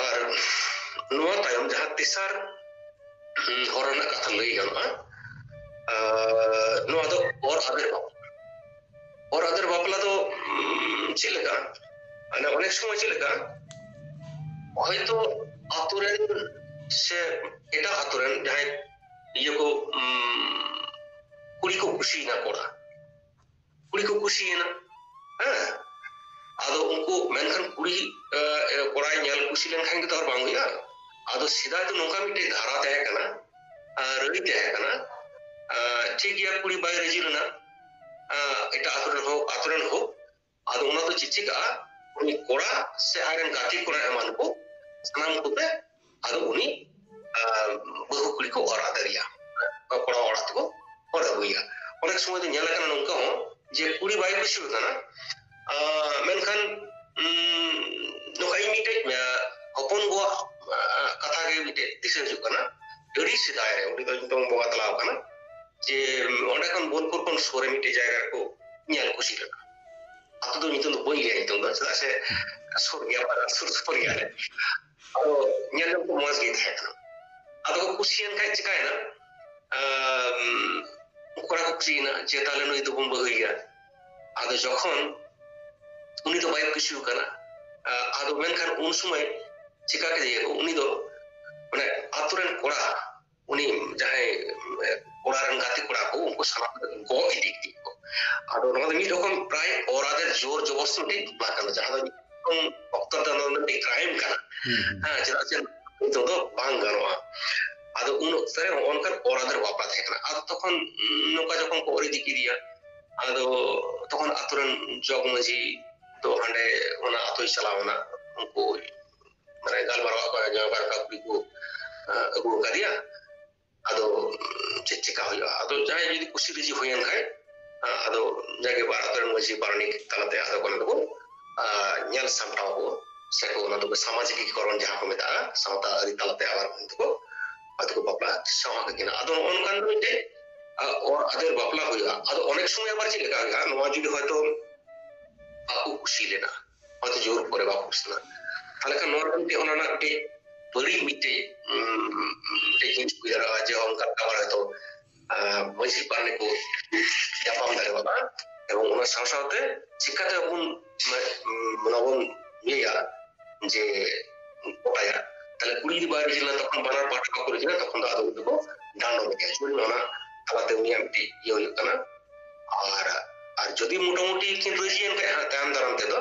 ar nuwa tayom jaha tisar horana katha lay gano'a nuwa do or ader bapla do chileka ana onek somoy chileka hoyto aturen se eta aturen jahay ये को कुड़ी को खुशी ना कोड़ा कुड़ी को खुशी है ना आदो उनको मेनखान कुड़ी कोड़ा ᱧᱮᱞ खुशी लेनखान के तो और बांग हुआ आदो सीधा तो नौका मिटे धारा तय करना रड़ी तय करना ठीक है कुड़ी बाय रजी लेना इटा आतुरन हो आदो उना तो चिच्ची का उनी कोड़ा से आयरन गाती कोड़ा एमान को सनाम को पे आदो उनी बहु कुड़ी को और आदरिया कोड़ा और आत को और हुआ अनेक समय तो ᱧᱮᱞ ᱟᱠᱟᱱᱟ ᱱᱚᱝᱠᱟ ᱦᱚᱸ ᱡᱮ ᱠᱩᱲᱤ ᱵᱟᱭ ᱠᱩᱥᱤ ᱠᱟᱱᱟ ᱢᱮᱱᱠᱷᱟᱱ ᱱᱚᱝᱠᱟ ᱤᱧ ᱢᱤᱫᱴᱮᱡ ᱦᱚᱯᱚᱱ ᱜᱚ ᱠᱟᱛᱷᱟ ᱜᱮ ᱢᱤᱫᱴᱮᱡ ᱫᱤᱥᱟᱹ ᱦᱤᱡᱩᱜ ᱠᱟᱱᱟ ᱟᱹᱰᱤ ᱥᱮᱫᱟᱭ ᱨᱮ ᱩᱱᱤ ᱫᱚ ᱧᱩᱛᱩᱢ ᱵᱚᱸᱜᱟ ᱛᱟᱞᱟᱣ ᱠᱟᱱᱟ ᱡᱮ ᱚᱸᱰᱮ ᱠᱷᱚᱱ ᱵᱳᱞᱯᱩᱨ ᱠᱷᱚᱱ ᱥᱳᱨᱮ ᱢᱤᱫᱴᱮᱡ ᱡᱟᱭᱜᱟ ᱨᱮᱠᱚ ᱧᱮᱞ ᱠᱩᱥᱤ ᱞᱮᱱᱟ ᱟᱛᱳ ᱫᱚ ᱧᱩᱛᱩᱢ ᱫᱚ ᱵᱟᱹᱧ ᱞᱟᱹᱭᱟ ᱧᱩᱛᱩᱢ ᱫᱚ ᱪᱮᱫᱟᱜ ᱥᱮ ᱥᱩᱨ ᱜᱮᱭᱟ ᱥᱩᱨ ᱥᱩᱯᱩᱨ ᱜᱮᱭᱟᱞᱮ ᱟᱫᱚ ᱧᱮᱞ ᱠᱚ ᱢᱚᱡᱽ ᱜᱮ ᱛᱟᱦᱮᱸ ᱠᱟᱱᱟ ᱟᱫᱚ ᱠᱚ ᱠᱩᱥᱤᱭᱮᱱ ᱠᱷᱟᱡ ᱪᱤᱠᱟᱭᱮᱱᱟ ᱠᱚᱲᱟ ᱠᱚ ᱠᱩᱥᱤᱭᱮᱱᱟ ᱡᱮ ᱛᱟᱦᱞᱮ ᱱᱩᱭ ᱫᱚᱵᱚᱱ ᱵᱟᱹᱦᱩᱭᱟ ᱟᱫᱚ ᱡᱚᱠᱷᱚᱱ उनी तो बाय कुछ करना आदो मेनखान उन समय चिका के दिए उनी दो माने आतुरन कोड़ा उनी जहां कोड़ा रन गाती कोड़ा को उनको सारा गो इदी को आदो नोद मी रकम प्राय औरादर जोर जबरदस्ती बाकन जहां दो डॉक्टर दन ने क्राइम करना हां चला चल तो बांग गनवा आदो उन सरे ओनकर औरादर वापस है करना आदो तखन नोका जखन को ओरी दिकी दिया आदो तखन आतुरन जग मजी तो हंडे उना अतोई चलावना उनको माने गालमारवा को जबार का को अगु करिया आदो चिचिका हुआ आदो जाय यदि कुसी रिजी होयन खाय आदो जाके बारातर मजी पारनी तलते आदो कोन दो ᱧᱮᱞ ᱥᱟᱢᱴᱟᱣ को से को ना तो सामाजिकीकरण जहां को मेता सावता अरि तलते आवर को आदो बापला सावा के ना आदो ओनकान मिटे और अदर बापला हुआ आदो अनेक समय आबार चि लेका गया नवा जुदी हयतो aku kusi lena atau jor pore ba kusna tale kan nor kan te ona na te bari mite te jinj ku yara aja ongkar kabar itu masih parne ko yapam dare baba এবং ওনার সাথে সাথে শিক্ষাতে এখন মনবন ইয়া যে ওটায়া তাহলে কুড়ি বার জিলা তখন বানার পাঠক করে দিনা তখন তো আদৌ তো ডান্ড হয়ে চুরি ওনা তালাতে উনি আমি ইয়ে হইল না আর যদি মোটামুটি কিন্তু রিজিয়ন কে তাম দারাম তেদো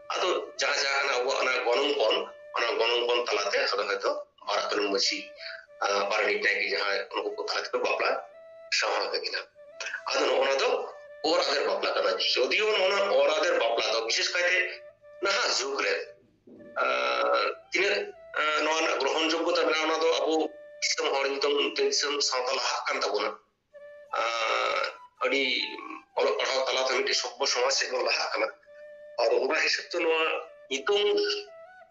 আদো যাহা যাহা না ওনা গণংপন তালাতে আদো হয়তো ভারতের মসি পারনি টাকি যাহা উनको কথা থেকে বাপলা সাহা গিনা আদো ওনা তো और अगर बापला करना যদিও ওনা और अगर बापला তো বিশেষ কাইতে নাহা যুগ রে তিনে নওয়া গ্রহণযোগ্যতা মেনাওনা তো আবু ইসলাম হরিতম তেসম সাঁওতাল হাক কান তাবনা আদি অল পড়াও ᱢᱤᱫᱴᱮᱱ ᱥᱚᱵᱽᱵᱚ ᱥᱚᱢᱟᱡᱽ ᱥᱮᱫ ᱵᱚᱱ ᱞᱟᱦᱟᱜ ᱠᱟᱱᱟ ᱟᱫᱚ ᱚᱱᱟ ᱦᱤᱥᱟᱹᱵ ᱛᱮ ᱱᱚᱣᱟ ᱱᱤᱛᱚᱝ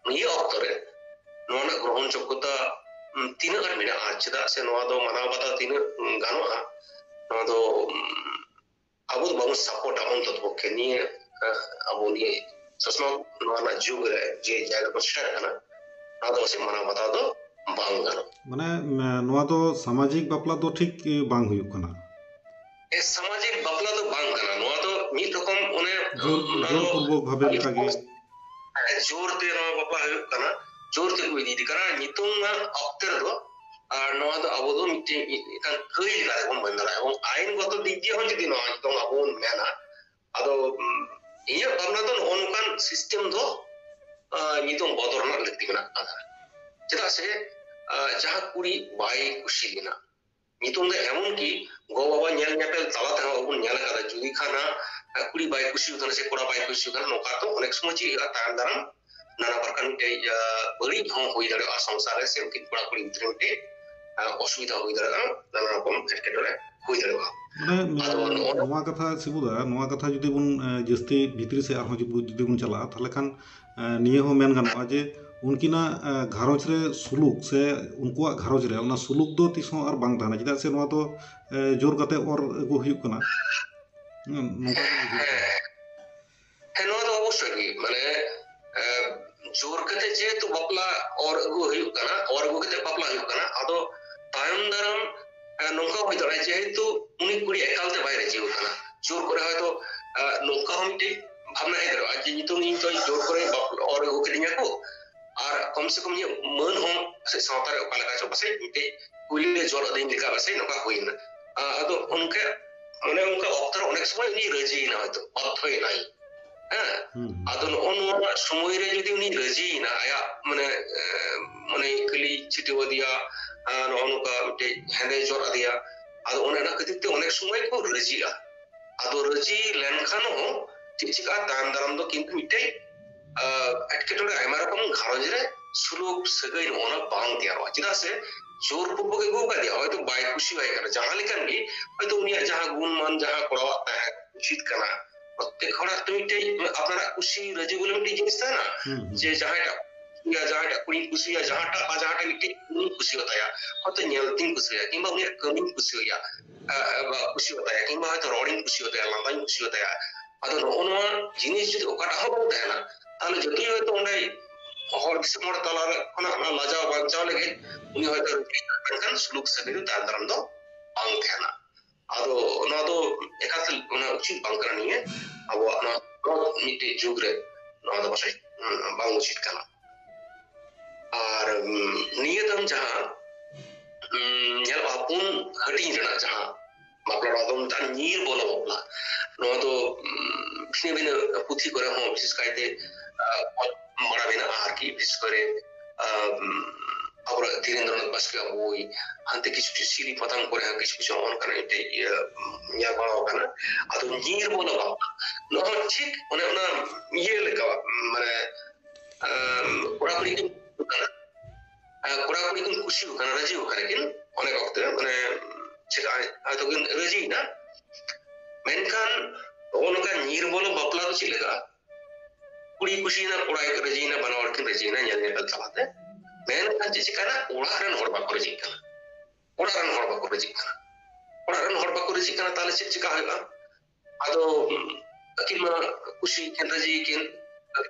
ᱱᱤᱭᱟᱹ ᱚᱠᱛᱚ ᱨᱮ ᱱᱚᱣᱟ ᱨᱮᱱᱟᱜ ᱜᱨᱚᱦᱚᱱ ᱡᱳᱜᱽᱜᱚᱛᱟ ᱛᱤᱱᱟᱹᱜ ᱜᱟᱱ ᱢᱮᱱᱟᱜᱼᱟ ᱪᱮᱫᱟᱜ ᱥᱮ ᱱᱚᱣᱟ ᱫᱚ ᱢᱟᱱᱟᱣ ᱵᱟᱛᱟᱣ ᱛᱤᱱᱟᱹᱜ ᱜᱟᱱᱚᱜᱼᱟ ᱱᱚᱣᱟ ᱫᱚ ᱟᱵᱚ ᱫᱚ ᱵᱟᱵᱚᱱ ᱥᱟᱯᱳর্ᱴᱟ অন্তত পক্ষে নিয়ে ᱟᱵᱚ নিয়ে ᱥᱚᱥᱱᱚᱜ ᱱᱚᱣᱟ ᱨᱮᱱᱟᱜ ᱡᱩᱜᱽ ᱨᱮ ᱡᱮ ᱡᱟᱭᱜᱟ ᱠᱚ ᱥᱮᱴᱮᱨ ᱟᱠᱟᱱᱟ ᱱᱚᱣᱟ ᱫᱚ ᱥᱮ ᱢᱟᱱᱟᱣ ᱵᱟᱛᱟᱣ ᱫᱚ ᱵᱟᱝ ᱜᱟᱱᱚᱜ ᱢᱟᱱᱮ ᱱᱚᱣᱟ ᱫᱚ ᱥᱟᱢᱟᱡᱤᱠ ᱵᱟᱯᱞᱟ ᱫᱚ ᱴᱷᱤᱠ ᱵᱟᱝ ᱦᱩᱭᱩᱜ ᱠᱟᱱᱟ ᱥᱟᱢᱟᱡᱤᱠ ᱵᱟᱯᱞᱟ ᱫᱚ ᱵᱟᱝ ᱠᱟᱱᱟ ᱱᱚᱣᱟ ᱫᱚ ᱢᱤᱫ ᱨᱚᱠᱚᱢ ᱚᱱᱮ ᱡᱳᱨ ᱯᱩᱨᱵᱚᱠ ᱵᱷᱟᱵᱮ ᱞᱮᱠᱟᱜᱮ ᱡᱳᱨ ᱛᱮ ᱱᱚᱣᱟ ᱵᱟᱯᱞᱟ ᱦᱩᱭᱩᱜ ᱠᱟᱱᱟ ᱡᱳᱨ ᱛᱮ ᱠᱚ ᱤᱫᱤᱭᱮᱫ ᱠᱟᱱᱟ ᱱᱤᱛᱚᱝ ᱚᱠᱛᱚ ᱨᱮᱫᱚ আর নয়া ᱫᱚ ᱟᱵᱚ ᱫᱚ ᱢᱤᱫᱴᱟᱝ ᱠᱟᱹᱭ ᱞᱮᱠᱟ ᱵᱚᱱ ᱢᱮᱱ ᱫᱟᱲᱮᱭᱟᱜᱼᱟ এবং আইনগত দিক দিয়ে হᱚᱸ ᱡᱩᱫᱤ নয় ᱱᱤᱛᱚᱝ ᱟᱵᱚ ᱵᱚᱱ ᱢᱮᱱᱟ ᱟᱫᱚ ᱤᱧᱟᱹᱜ ᱵᱷᱟᱵᱽᱱᱟ ᱫᱚ ᱱᱚᱜᱼᱚ ᱱᱚᱝᱠᱟᱱ ᱥᱤᱥᱴᱮᱢ ᱫᱚ ᱱᱤᱛᱚᱝ ᱵᱚᱫᱚᱞ ᱨᱮᱱᱟᱜ ᱞᱟᱹᱠᱛᱤ ᱢᱮᱱᱟᱜ ᱟᱠᱟᱫᱟ ᱪᱮᱫᱟᱜ ᱥᱮ ᱡᱟᱦᱟᱸ ᱠᱩᱲᱤ ᱵᱟᱭ ᱠᱩᱥᱤ ᱞᱮᱱᱟ ᱱᱤᱛᱚᱝ ᱫᱚ ᱮᱢᱚᱱ ᱠᱤ ᱜᱚ ᱵᱟᱵᱟ ᱧᱮᱞ ᱧᱮᱯᱮᱞ ᱛᱟᱞᱟ ᱛᱮᱦᱚᱸ ᱵᱚᱱ ᱧᱮᱞ ᱟᱠᱟᱫᱟ ᱡᱩᱫᱤ ᱠᱷᱟᱱᱟ ᱠᱩᱲᱤ ᱵᱟᱭ ᱠᱩᱥᱤ ᱟᱠᱟᱱᱟ ᱥᱮ ᱠᱚᱲᱟ ᱵᱟᱭ ᱠᱩᱥᱤ ᱟᱠᱟᱱᱟ ᱱᱚᱝᱠᱟ ᱛᱚ ᱚনেক সময় ᱪᱮᱫ ᱦᱩᱭᱩᱜᱼᱟ ᱛᱟᱭᱚᱢ ᱫᱟᱨᱟᱢ নানা প্রকার মিটাই বাড়িজ হᱚᱸ ᱦᱩᱭ ᱫᱟᱲᱮᱭᱟᱜᱼᱟ সংসার ᱨᱮ ᱥᱮ উনকিন ᱠᱚᱲᱟ ᱠᱩᱲᱤ ভিতরে মিটাই অসুবিধা ᱦᱩᱭ ᱫᱟᱲᱮᱭᱟᱜᱼᱟ ᱱᱟᱱᱟ ᱨᱚᱠᱚᱢ ᱮᱴᱠᱮᱴᱚᱬᱮ ᱦᱩᱭ ᱫᱟᱲᱮᱭᱟᱜᱼᱟ ᱢᱟᱱᱮ ᱱᱚᱣᱟ ᱠᱟᱛᱷᱟ ᱥᱤᱵᱩᱫᱟ ᱱᱚᱣᱟ ᱠᱟᱛᱷᱟ ᱡᱩᱫᱤ ᱵᱚᱱ ᱡᱟᱹᱥᱛᱤ ᱵᱷᱤᱛᱨᱤ ᱥᱮᱫ ᱟᱨᱦᱚᱸ ᱡᱩᱫᱤ ᱵᱚᱱ ᱪᱟᱞᱟᱜᱼᱟ ᱛᱟᱦᱞᱮ ᱠᱷᱟᱱ ᱱᱤᱭᱟᱹ ᱦᱚᱸ ᱢᱮᱱ ᱜᱟᱱᱚᱜᱼᱟ ᱡᱮ ᱩᱱᱠᱤᱱᱟᱜ ᱜᱷᱟᱨᱚᱸᱡᱽ ᱨᱮ ᱥᱩᱞᱩᱠ ᱥᱮ ᱩᱱᱠᱩᱣᱟᱜ ᱜᱷᱟᱨᱚᱸᱡᱽ ᱨᱮ ᱚᱱᱟ ᱥᱩᱞᱩᱠ ᱫᱚ ᱛᱤᱥᱦᱚᱸ ᱟᱨ ᱵᱟᱝ ᱛᱟᱦᱮᱱᱟ ᱪᱮᱫᱟᱜ ᱥᱮ ᱱᱚᱣᱟ ᱫᱚ ᱡᱳᱨ ᱠᱟᱛᱮ ᱚᱨ ᱟᱹᱜᱩ ᱦᱩᱭᱩᱜ ᱠᱟᱱᱟ ᱱᱚᱝᱠᱟ ᱜᱮ ᱵᱩᱡᱷᱟᱹᱜ ᱠᱟᱱᱟ ᱦᱮᱸ ᱱᱚᱣᱟ ᱫᱚ ᱚᱵᱚশ্যই ᱜᱮ ᱢᱟᱱᱮ জোর কাতে যেহেতু বাপলা অর আগু হইুক কানা অর আগু কাতে বাপলা হইুক কানা আদো তায়ম দারাম নৌকা হই দাঁড়ায় যেহেতু উনি কুড়ি একালতে বাইরে জীব কানা জোর করে হয়তো নৌকা হমিটি ভাবনা হয়ে দাঁড়ায় যে নিতং ইন তো জোর করে অর আগু কিডিং আকো আর কমসে কম ইয়ে মন হম সে সাঁওতারে ওকা লেখা চো পাশে মিটে কুইলে জোর আদিন লেখা পাশে নৌকা হইনা আদো উনকে মানে উনকা অক্তর অনেক সময় উনি রাজি না হয়তো বাধ্যই নাই হ্যাঁ আদো নয়া সময় রে যদি উনি রাজি না আয়া মানে মানে কলি চিটিও দিয়া নৌকা মিটে হেঁদে জোর আদিয়া আদো অনেক খাতির তে অনেক সময় কো রাজিয়া আদো রাজি লেনখানো চিচিকা তাম দারাম দো কিন্তু মিটে এটকেটরে আইমা রকম ঘারঞ্জ রে সুলুক সাগাই ননা বাং দিয়া চিদা সে জোর পূর্বক এগু কাদিয়া হয়তো বাই খুশি হয় কানা জাহা লেকান গি হয়তো উনিয়া জাহা গুণ মান জাহা করাওয়া তাহা উচিত কানা প্রত্যেক হড়ার তো মিটাই আপনারা খুশি রাজি বলে মিটাই জিনিস তাই না যে জাহাটা জাহাটা কুড়ি খুশি হয় জাহাটা মিটাই উনি খুশি হতা হয়তো নেলতিন খুশি হয় কিংবা উনি কামিং খুশি হইয়া খুশি হতা কিংবা হয়তো রডিং খুশি হতা লান্দাইন খুশি হতা আদো নয়া জিনিস যদি ওকাটা হবো তাই না তাহলে যতই হয়তো অন্ডাই হর দিশম হড় তালার খনা লাজাও বাঞ্চাও লেগে উনি হয়তো মেনখান সুলুক সাগির তার দারাম দো বাং থানা আদো নয়া দো একাতে ওনা উচিত বাং কানা নিয়ে আবো না মিটে যুগ রে নয়া দো পাশে বাং উচিত কানা আর নিয়ে দাম যাহা ᱧᱮᱞ ᱟᱯᱩᱱ ᱦᱟᱹᱴᱤᱧ ᱨᱮᱱᱟᱜ ᱡᱟᱦᱟᱸ ᱵᱟᱯᱞᱟ ᱚᱲᱟᱜ ᱫᱚ ᱢᱤᱫᱴᱟᱝ ᱧᱤᱨ ᱵᱚᱞᱚ ᱵᱟᱯᱞᱟ ᱱᱚᱣᱟ ᱫᱚ ᱵᱷᱤᱱᱟᱹ ᱵᱷᱤᱱᱟᱹ ᱯᱩᱛᱷᱤ ᱠᱚᱨᱮ ᱦᱚᱸ ᱵᱤশেষ ᱠᱟᱭᱛᱮ ᱵᱟᱲᱟ ᱢᱮᱱᱟᱜᱼᱟ ᱟᱨᱠᱤ ᱵᱤশেষ করে ᱟᱵᱚᱨᱟᱜ ᱫᱷᱤᱨᱮᱱᱫᱨᱚᱱᱟথ ᱵᱟᱥᱠᱮᱭᱟᱜ ᱵᱳᱭ ᱦᱟᱱᱛᱮ ᱠᱤᱪᱷᱩ ᱠᱤᱪᱷᱩ ᱥᱤᱨᱤ ᱯᱟᱛᱟᱢ ᱠᱚᱨᱮ ᱦᱚᱸ ᱠᱤᱪᱷᱩ ᱠᱤᱪᱷᱩ ᱚᱱᱠᱟᱱᱟᱜ ᱢᱤᱫᱴᱮᱡ ᱧᱮᱞ ᱵᱟᱲᱟ ᱟᱠᱟᱱᱟ ᱟᱫᱚ ᱧᱤᱨ ᱵᱚᱞᱚ ᱵᱟᱯᱞᱟ ᱱᱚᱣᱟ ᱦᱚᱸ ᱴᱷᱤᱠ ᱚᱱᱮ ᱚᱱᱟ ᱤᱭᱟᱹ ᱞᱮᱠᱟ ᱢᱟᱱᱮ ᱠᱚᱲᱟ ᱠᱩᱲᱤ ᱠᱤᱱ ᱠᱚᱲᱟ ᱠᱩᱲᱤ ᱠᱤᱱ ᱠᱩᱥᱤ ᱟᱠᱟᱱᱟ ᱨᱟজি ᱟᱠᱟᱱᱟ ᱠᱤᱱ অনেক অক্তে মানে সেটা হয়তো কিন রাজি না মেনখান নৌকা নির বলো বাপলা তো চলে গা কুড়ি খুশি না কোড়া রাজি না বানাওয়ার কিন রাজি না ñel ñepel চালাতে মেনখান যে চিকানা ওড়া রেন হড় বাকো রাজি কানা ওড়া রেন হড় বাকো রাজি কানা ওড়া রেন হড় বাকো রাজি কানা তাহলে চে চিকা হইবা আদো কিন মা খুশি কিন রাজি কিন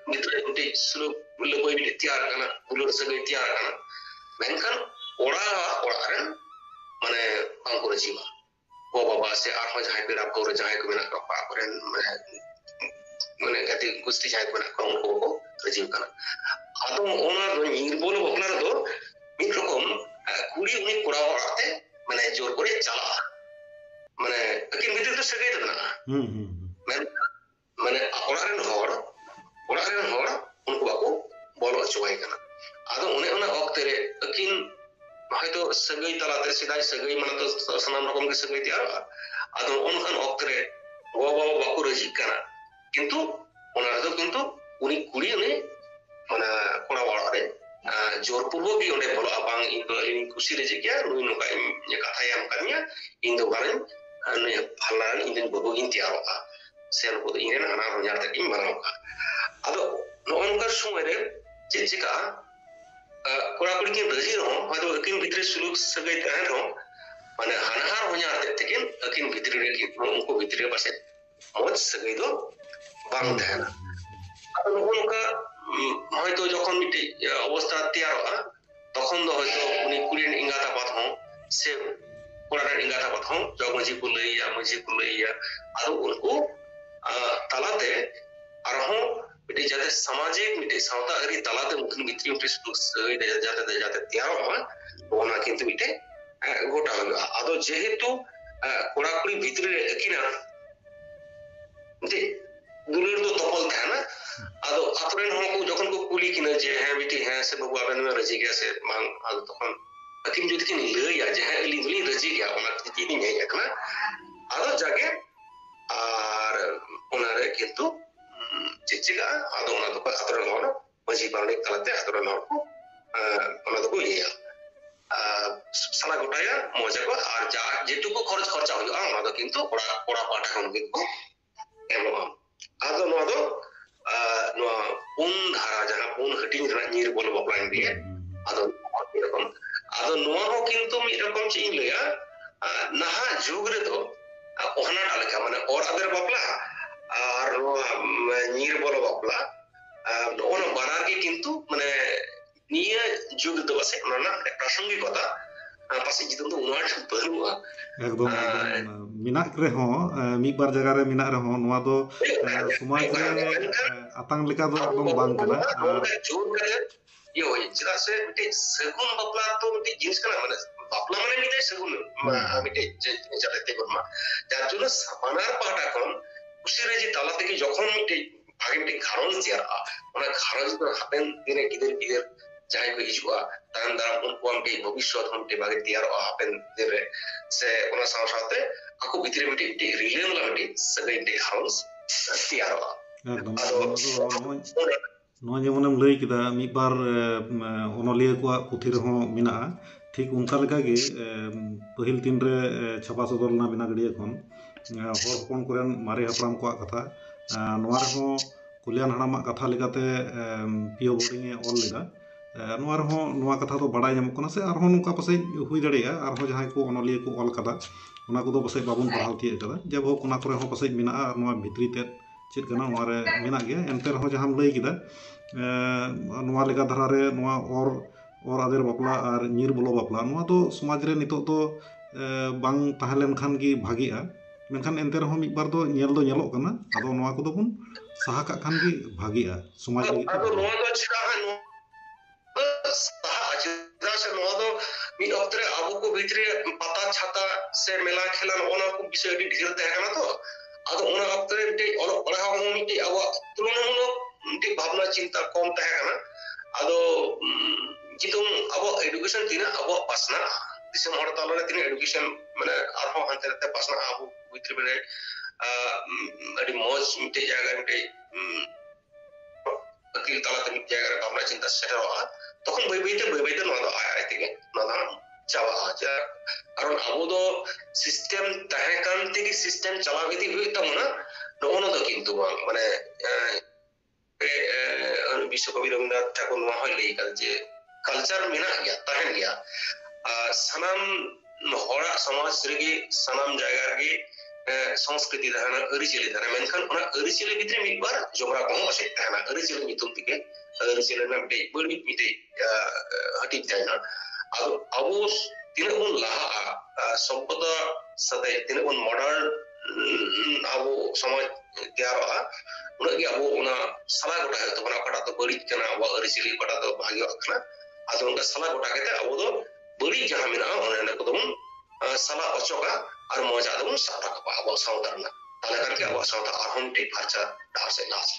মিত্রে উঠে সুলু বলে বই বিলে তৈয়ার কানা বুলোর সঙ্গে তৈয়ার কানা মেনখান ওড়া রেন মানে বাং করে জীবা ও বাবা সে আরহো যাহাই পেড়া পৌরে যাহাই কো মেনা কপা করেন মানে গাতি গুস্তি যাহাই কো মেনা কো উনকো কো রাজিব কানা আদো ওনা নির বলো বাপলা রে দো মিদ রকম কুড়ি উনি কোড়া ওড়াতে মানে জোর করে চালা মানে কিন ভিতরে তো সাগাই দেনা মানে ওড়া রেন হড় উনকো বাকো বলো চোয়াই কানা আদো ওনা অক্তে রে কিন হয়তো সাগাই তালাতে সিদাই সাগাই মানে তো সানাম রকম কে সাগাই তৈয়ার আদো অনখান অক্তরে ও বাবা বাকু রাজি কানা কিন্তু ওনার তো কিন্তু উনি কুড়ি উনি মানে কোড়া ওড়ারে জোর পূর্বক কি ওনে বলো বাং ইন তো ইনি খুশি রাজি গিয়া নুই নকা ইনি কথা এম কানিয়া ইন তো গারেন নুই ভালনান ইন দিন ববো ইন তৈয়ার से नुकु दो इरेन हाना होnyar तक इन मानाव का आदो नोनका समय रे चे चिका कोड़ा कुड़ी किन रजी रहो आदो अकिन भितरे सुलूक सगै तहन रहो माने हानहार होnyar तक अकिन भितरे रे उनको भितरे पासे मौज सगै दो बांग तहना आदो नोनका হয়তো যখন মিটি অবস্থা তৈরি হয় তখন তো হয়তো উনি কুড়িন ইঙ্গাতা পাথম সে কোড়ার ইঙ্গাতা পাথম জগমজি কুলইয়া মজি কুলইয়া আর উनको তালাতে আর হো মিটি যাতে সামাজিক মিটি সাঁওতা আরি তালাতে উনকিন ভিতরি মিটি যাতে যাতে তৈরি হয় ওনা কিন্তু মিটি গোটা হবে আদো যেহেতু কোড়াকুড়ি ভিতরে কিনা যে দুলের তো তপল থাকে না আদো আতরেন হকু যখন কো কুলি কিনা যে হ্যাঁ বিটি হ্যাঁ সে বাবু আবেন মে রাজি গয়া সে মাং আদো তখন আকিন যদি কিন লইয়া যে হ্যাঁ ইলি ইলি রাজি গয়া ওনা কি দিন হেয়া কানা আদো জাগে আর ওনারে কিন্তু চিচিগা আদো ওনা তো আতরেন হন মাঝি বারণিক তালাতে আতরেন হকু ওনা তো ইয়া সালা গোটায়া মজা কো আর যা যেটুকু খরচা হইয়া ওনা তো কিন্তু ওড়া পাটা হন কিন্তু এমন আদো নোয়া দো নোয়া পুন ধারা যাহা পুন হাটিং ধারা নির বল বাপলাইন দিয়ে আদো এরকম আদো নোয়া হো কিন্তু এরকম চিন লয়া নাহা যুগ রে তো ওহানা ডালকা মানে ওর আদের বাপলা আর নোয়া নির বল বাপলা ওনা বানারকে কিন্তু মানে নিয়ে যুগ তো আছে না প্রাসঙ্গিকতা পাশে জিতন তো উনার বানুয়া একদম মিনাক রে হো মিক বার জায়গা রে মিনাক রে হো নোয়া দো সমাজ রে আতাং লেকা দো একদম বাং কানা জোর করে ইয়ে হয় যেটা সে মিটে সেগুন বাপলা তো মিটে জিনিস কানা মানে বাপলা মানে মিটে সেগুন মিটে যাতে করমা যার জন্য সাপানার পাটা কোন খুশিরে যে তালা থেকে যখন মিটে আগে মিটে ঘারঞ্জ দিয়া ওনা ঘারঞ্জ তো হাপেন দিনে গিদের যাই কো হিজুয়া তান দাম উनको আমটি ভবিষ্যৎ हमटे बागे तैयार हापेन देरे से ओना साथे आको भितरे मिटे रिलेन लामिटे सगै मिटे घारंज तैयार एकदम नो जेमोनेम लई किदा मी बार ओनलिया को पुथि रहो मिना ठीक उनका लेका गे पहिल दिन रे छपा सदरना बिना गडिया खन हर हपन कोरेन मारे हपराम को कथा नोआ रहो कुलियान हणामा कथा लेकाते पियो बोर्डिंग ए ऑल लेदा नोआ रहो नोआ कथा तो बड़ा नामक कना से आरहो नुका पासे हुई दड़ेया आरहो जहां को ओनलिया को ऑल कदा ओना को दो पासे बाबुन पढ़ाव तिए कदा जब हो कोना करे हो पासे मिना नोआ भितरी ते चेत कना नोआ रे मिना गया एनते रहो जहां लई किदा नोआ लेका धरा रे नोआ और आदेर बापला और निर बोलो बापला नोआ तो समाज रे नितो तो बांग ताहलेन खान की भागीआ मेनखान एनते रहो मिक बार दो नेलो कना आदो नोआ को दो बुन साहा का खान की भागीआ समाज लगी आदो नोआ तो छिका से नोदो मी अक्तरे आबो को भितरे पता छाता से मेला खेला ओना को विषय ढेर तहना तो आदो ओना अक्तरे मिटे ओलो पढ़ा हो मिटे अब तुलनामूलक मिटे भावना चिंता कम तहना आदो जितुम अब एजुकेशन तिना अब पासना दिसम हर ताला रे तिना एजुकेशन माने आरो हंते पासना आबो भितरे बने अडी मौज मिटे जागा मिटे अकिल ताला ते मिटे जागा रे भावना चिंता सेटवा তখন বইতে নদা আয় থেকে নদা চাওয়া আচ্ছা কারণ আবো সিস্টেম তাহেকান থেকে সিস্টেম চালাবে দি হইতো না নন তো কিন্তু মানে বিশ্বকবি রবীন্দ্রনাথ ঠাকুর মহালই কাল যে কালচার মেনা গিয়া তাহেন গিয়া সানাম হড়া সমাজ রেগে সানাম জায়গা রেগে সংস্কৃতি ধারণা অরিচিলি ধারণা মেনখান ওনা অরিচিলি ভিতরে মিকবার জোগরা কম আছে তাহনা অরিচিলি মিতুম থেকে অরিচিলি না মিটে বড়ি মিটে हटी जाएगा अब अबो तिने उन लाहा सभ्यता सते तिने उन मॉडर्न अबो समाज तैयार आ उनगे अबो उना सला गोटा है तो बना पड़ा तो बड़ी कना अबो अरिसिली पड़ा तो भाग्य अखना आदो उनका सला गोटा केते अबो दो बड़ी जहां मिना उन को दम सला अचोका और मजा दम सारा का अबो साउदरना ताले करके अबो साउदा और हम टे फाचा डार से लास